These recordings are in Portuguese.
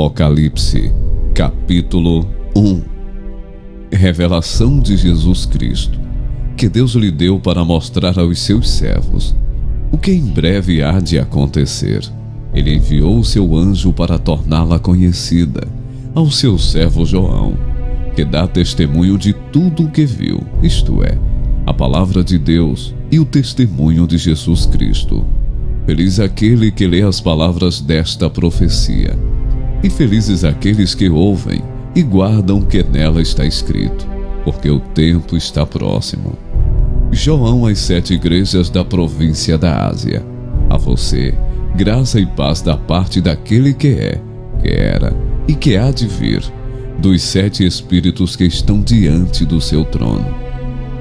Apocalipse, capítulo 1. Revelação de Jesus Cristo, que Deus lhe deu para mostrar aos seus servos o que em breve há de acontecer. Ele enviou o seu anjo para torná-la conhecida ao seu servo João, que dá testemunho de tudo o que viu, isto é, a palavra de Deus e o testemunho de Jesus Cristo. Feliz aquele que lê as palavras desta profecia, e felizes aqueles que ouvem e guardam o que nela está escrito, porque o tempo está próximo. João às 7 igrejas da província da Ásia. A você, graça e paz da parte daquele que é, que era e que há de vir, dos 7 Espíritos que estão diante do seu trono,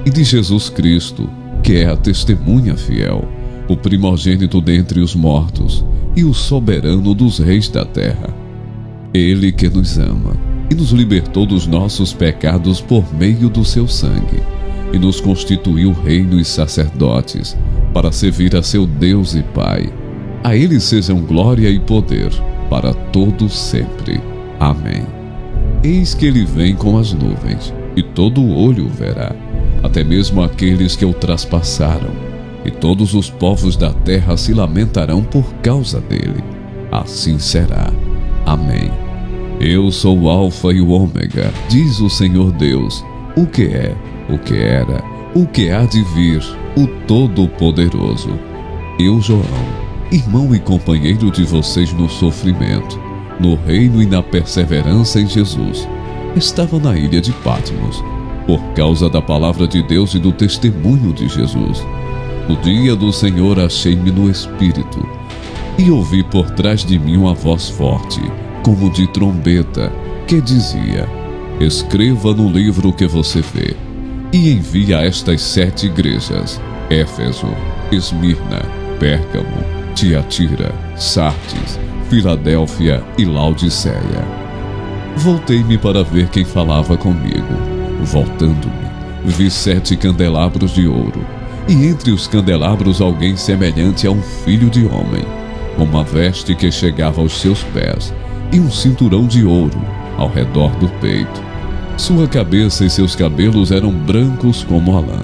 e de Jesus Cristo, que é a testemunha fiel, o primogênito dentre os mortos e o soberano dos reis da terra. Ele que nos ama e nos libertou dos nossos pecados por meio do seu sangue, e nos constituiu reino e sacerdotes, para servir a seu Deus e Pai. A ele sejam glória e poder, para todos sempre. Amém. Eis que ele vem com as nuvens, e todo olho o verá, até mesmo aqueles que o traspassaram, e todos os povos da terra se lamentarão por causa dele. Assim será. Amém. Eu sou o Alfa e o Ômega, diz o Senhor Deus, o que é, o que era, o que há de vir, o Todo-Poderoso. Eu, João, irmão e companheiro de vocês no sofrimento, no reino e na perseverança em Jesus, estava na ilha de Patmos, por causa da palavra de Deus e do testemunho de Jesus. No dia do Senhor achei-me no Espírito, e ouvi por trás de mim uma voz forte, como de trombeta, que dizia: escreva no livro o que você vê, e envie a estas 7 igrejas: Éfeso, Esmirna, Pérgamo, Tiatira, Sardes, Filadélfia e Laodiceia. Voltei-me para ver quem falava comigo. Voltando-me, vi 7 candelabros de ouro, e entre os candelabros alguém semelhante a um filho de homem, com uma veste que chegava aos seus pés, e um cinturão de ouro ao redor do peito. Sua cabeça e seus cabelos eram brancos como a lã,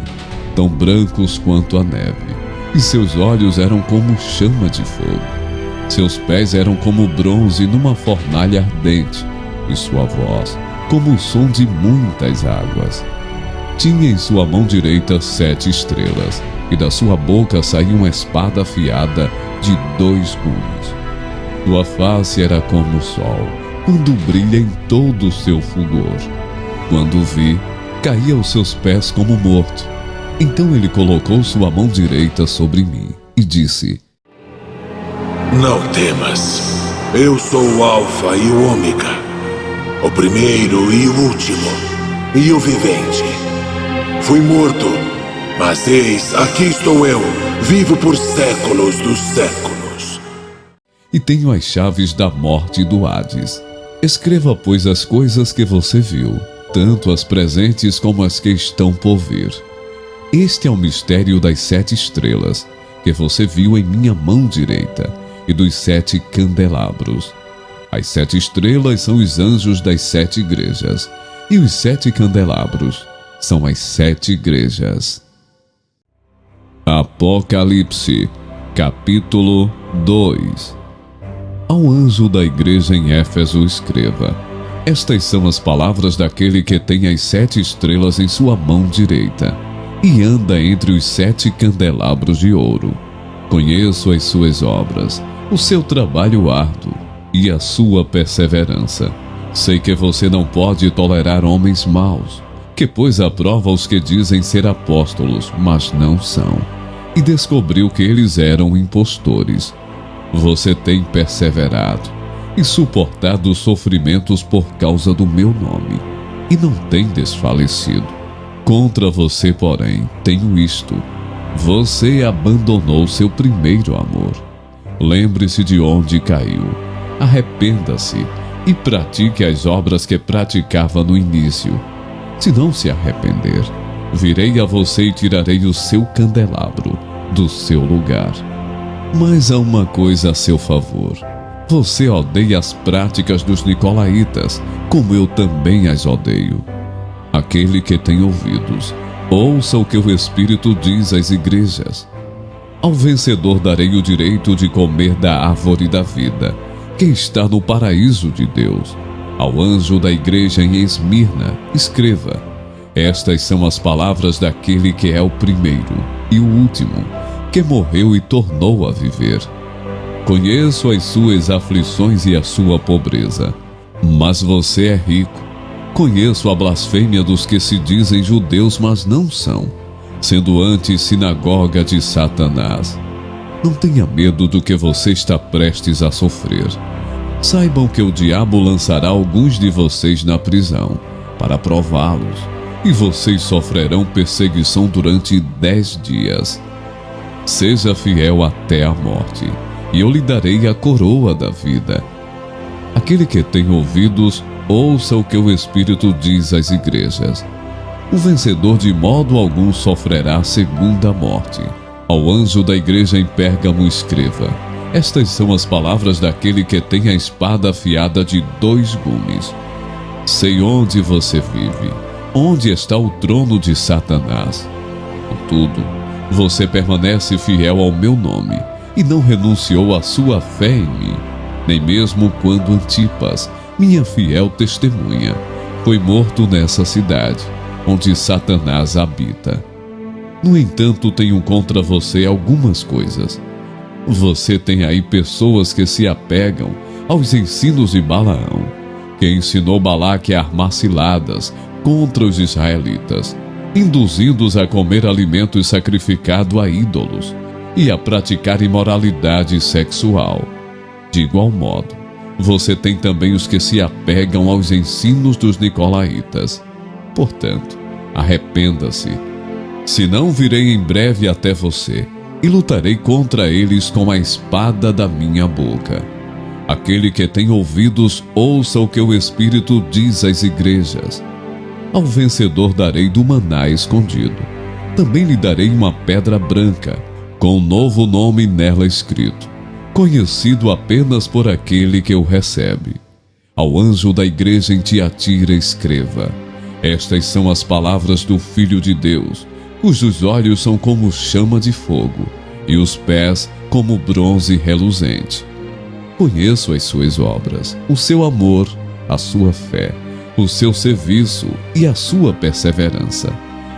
tão brancos quanto a neve, e seus olhos eram como chama de fogo. Seus pés eram como bronze numa fornalha ardente, e sua voz como o som de muitas águas. Tinha em sua mão direita 7 estrelas, e da sua boca saía uma espada afiada de 2 gumes. Sua face era como o sol, quando brilha em todo o seu fulgor. Quando o vi, caí aos seus pés como morto. Então ele colocou sua mão direita sobre mim e disse: não temas, eu sou o Alfa e o Ômega, o primeiro e o último, e o vivente. Fui morto, mas eis, aqui estou eu, vivo por séculos dos séculos. E tenho as chaves da morte e do Hades. Escreva, pois, as coisas que você viu, tanto as presentes como as que estão por vir. Este é o mistério das 7 estrelas, que você viu em minha mão direita, e dos 7 candelabros. As 7 estrelas são os anjos das 7 igrejas, e os 7 candelabros são as 7 igrejas. Apocalipse, capítulo 2. Ao anjo da igreja em Éfeso escreva: estas são as palavras daquele que tem as 7 estrelas em sua mão direita, e anda entre os 7 candelabros de ouro. Conheço as suas obras, o seu trabalho árduo e a sua perseverança. Sei que você não pode tolerar homens maus, que pôs à prova os que dizem ser apóstolos, mas não são, e descobriu que eles eram impostores. Você tem perseverado e suportado os sofrimentos por causa do meu nome, e não tem desfalecido. Contra você, porém, tenho isto: você abandonou seu primeiro amor. Lembre-se de onde caiu, arrependa-se e pratique as obras que praticava no início. Se não se arrepender, virei a você e tirarei o seu candelabro do seu lugar. Mas há uma coisa a seu favor: Você odeia as práticas dos nicolaítas, como eu também as odeio. Aquele que tem ouvidos, ouça o que o Espírito diz às igrejas. Ao vencedor darei o direito de comer da árvore da vida, que está no paraíso de Deus. Ao anjo da igreja em Esmirna, escreva: estas são as palavras daquele que é o primeiro e o último, que morreu e tornou a viver. Conheço as suas aflições e a sua pobreza, mas você é rico. Conheço a blasfêmia dos que se dizem judeus, mas não são, sendo antes sinagoga de Satanás. Não tenha medo do que você está prestes a sofrer. Saibam que o diabo lançará alguns de vocês na prisão, para prová-los, e vocês sofrerão perseguição durante 10 dias. Seja fiel até a morte, e eu lhe darei a coroa da vida. Aquele que tem ouvidos, ouça o que o Espírito diz às igrejas. O vencedor de modo algum sofrerá a segunda morte. Ao anjo da igreja em Pérgamo escreva: estas são as palavras daquele que tem a espada afiada de 2 gumes. Sei onde você vive, onde está o trono de Satanás. Contudo, você permanece fiel ao meu nome e não renunciou à sua fé em mim, nem mesmo quando Antipas, minha fiel testemunha, foi morto nessa cidade, onde Satanás habita. No entanto, tenho contra você algumas coisas. Você tem aí pessoas que se apegam aos ensinos de Balaão, que ensinou Balaque a armar ciladas contra os israelitas, induzindo-os a comer alimentos sacrificados a ídolos e a praticar imoralidade sexual. De igual modo, você tem também os que se apegam aos ensinos dos nicolaítas. Portanto, arrependa-se. Senão virei em breve até você e lutarei contra eles com a espada da minha boca. Aquele que tem ouvidos, ouça o que o Espírito diz às igrejas. Ao vencedor darei do maná escondido. Também lhe darei uma pedra branca, com um novo nome nela escrito, conhecido apenas por aquele que o recebe. Ao anjo da igreja em Tiatira escreva: estas são as palavras do Filho de Deus, cujos olhos são como chama de fogo, e os pés como bronze reluzente. Conheço as suas obras, o seu amor, a sua fé, o seu serviço e a sua perseverança.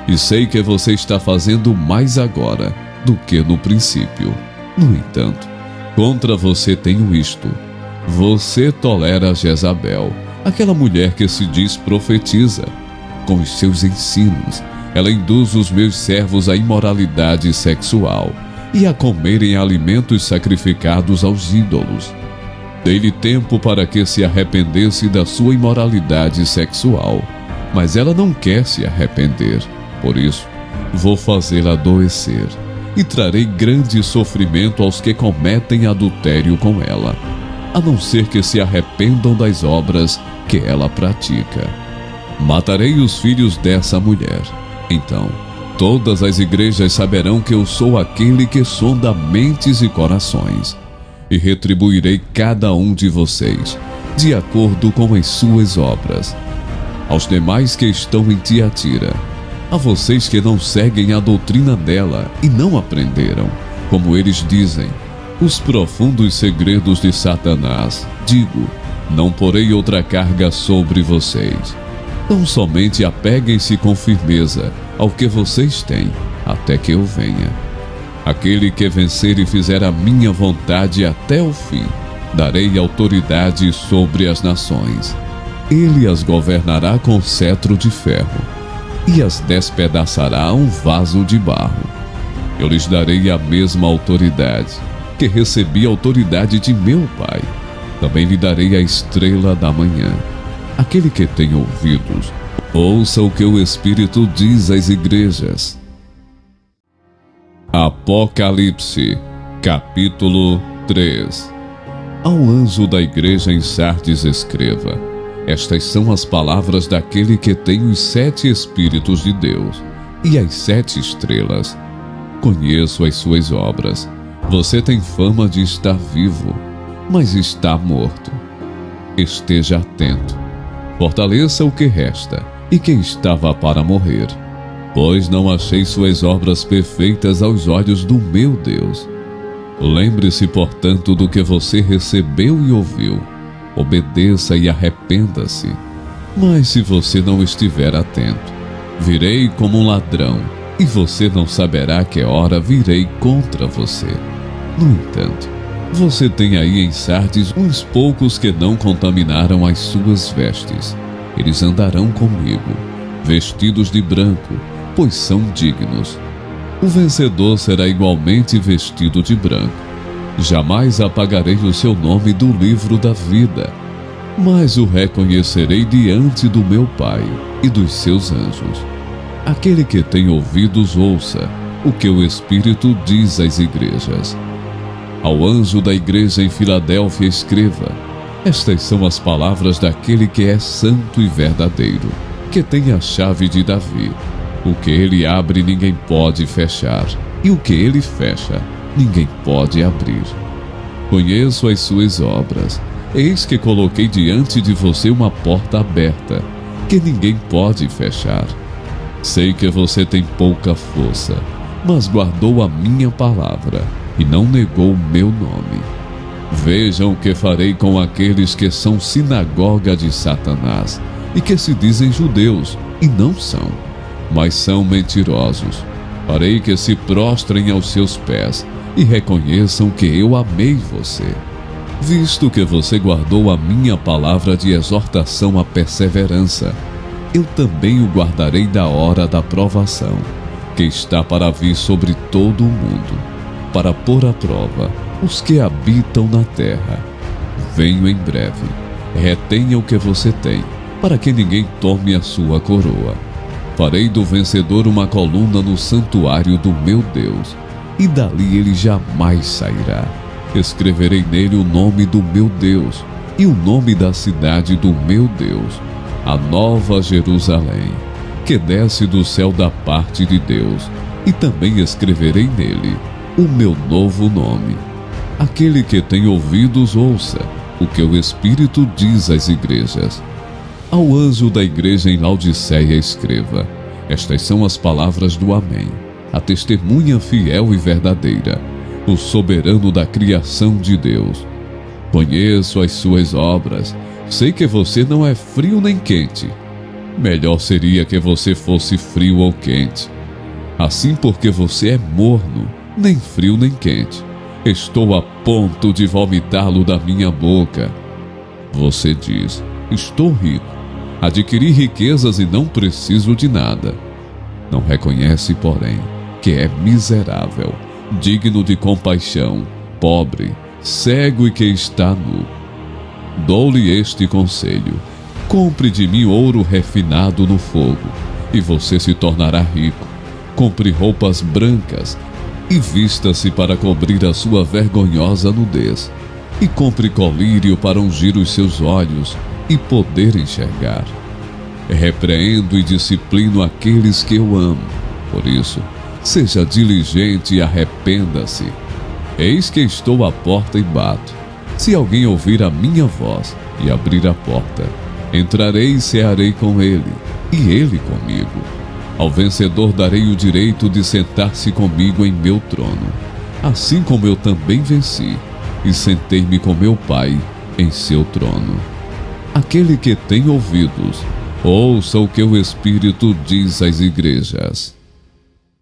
E sei que você está fazendo mais agora do que no princípio. No entanto, contra você tenho isto: você tolera Jezabel, aquela mulher que se diz profetiza. Com os seus ensinos, ela induz os meus servos à imoralidade sexual e a comerem alimentos sacrificados aos ídolos. Dei-lhe tempo para que se arrependesse da sua imoralidade sexual, mas ela não quer se arrepender. Por isso, vou fazê-la adoecer e trarei grande sofrimento aos que cometem adultério com ela, a não ser que se arrependam das obras que ela pratica. Matarei os filhos dessa mulher. Então, todas as igrejas saberão que eu sou aquele que sonda mentes e corações, e retribuirei cada um de vocês, de acordo com as suas obras. Aos demais que estão em Tiatira, a vocês que não seguem a doutrina dela e não aprenderam, como eles dizem, os profundos segredos de Satanás, digo: não porei outra carga sobre vocês. Tão somente apeguem-se com firmeza ao que vocês têm, até que eu venha. Aquele que vencer e fizer a minha vontade até o fim, darei autoridade sobre as nações. Ele as governará com cetro de ferro, e as despedaçará a um vaso de barro. Eu lhes darei a mesma autoridade, que recebi a autoridade de meu Pai. Também lhe darei a estrela da manhã. Aquele que tem ouvidos, ouça o que o Espírito diz às igrejas. Apocalipse, capítulo 3. Ao anjo da igreja em Sardes escreva: estas são as palavras daquele que tem os 7 Espíritos de Deus e as 7 estrelas. Conheço as suas obras. Você tem fama de estar vivo, mas está morto. Esteja atento, fortaleça o que resta e que estava para morrer, pois não achei suas obras perfeitas aos olhos do meu Deus. Lembre-se, portanto, do que você recebeu e ouviu. Obedeça e arrependa-se. Mas se você não estiver atento, virei como um ladrão, e você não saberá que hora virei contra você. No entanto, você tem aí em Sardes uns poucos que não contaminaram as suas vestes. Eles andarão comigo, vestidos de branco, pois são dignos. O vencedor será igualmente vestido de branco. Jamais apagarei o seu nome do livro da vida, mas o reconhecerei diante do meu Pai e dos seus anjos. Aquele que tem ouvidos, ouça o que o Espírito diz às igrejas. Ao anjo da igreja em Filadélfia escreva: estas são as palavras daquele que é santo e verdadeiro, que tem a chave de Davi. O que ele abre ninguém pode fechar, e o que ele fecha ninguém pode abrir. Conheço as suas obras. Eis que coloquei diante de você uma porta aberta, que ninguém pode fechar. Sei que você tem pouca força, mas guardou a minha palavra e não negou o meu nome. Vejam o que farei com aqueles que são sinagoga de Satanás e que se dizem judeus e não são, mas são mentirosos. Farei que se prostrem aos seus pés e reconheçam que eu amei você. Visto que você guardou a minha palavra de exortação à perseverança, eu também o guardarei da hora da provação, que está para vir sobre todo o mundo, para pôr à prova os que habitam na terra. Venho em breve. Retenha o que você tem, para que ninguém tome a sua coroa. Farei do vencedor uma coluna no santuário do meu Deus, e dali ele jamais sairá. Escreverei nele o nome do meu Deus e o nome da cidade do meu Deus, a nova Jerusalém, que desce do céu da parte de Deus, e também escreverei nele o meu novo nome. Aquele que tem ouvidos, ouça o que o Espírito diz às igrejas. Ao anjo da igreja em Laodiceia escreva: estas são as palavras do Amém, a testemunha fiel e verdadeira, o soberano da criação de Deus. Conheço as suas obras, sei que você não é frio nem quente. Melhor seria que você fosse frio ou quente. Assim, porque você é morno, nem frio nem quente, estou a ponto de vomitá-lo da minha boca. Você diz: estou rico, adquiri riquezas e não preciso de nada. Não reconhece, porém, que é miserável, digno de compaixão, pobre, cego e que está nu. Dou-lhe este conselho: compre de mim ouro refinado no fogo, e você se tornará rico. Compre roupas brancas e vista-se para cobrir a sua vergonhosa nudez, e compre colírio para ungir os seus olhos e poder enxergar. Repreendo e disciplino aqueles que eu amo. Por isso, seja diligente e arrependa-se. Eis que estou à porta e bato. Se alguém ouvir a minha voz e abrir a porta, entrarei e cearei com ele, e ele comigo. Ao vencedor darei o direito de sentar-se comigo em meu trono, assim como eu também venci, e sentei-me com meu Pai em seu trono. Aquele que tem ouvidos, ouça o que o Espírito diz às igrejas.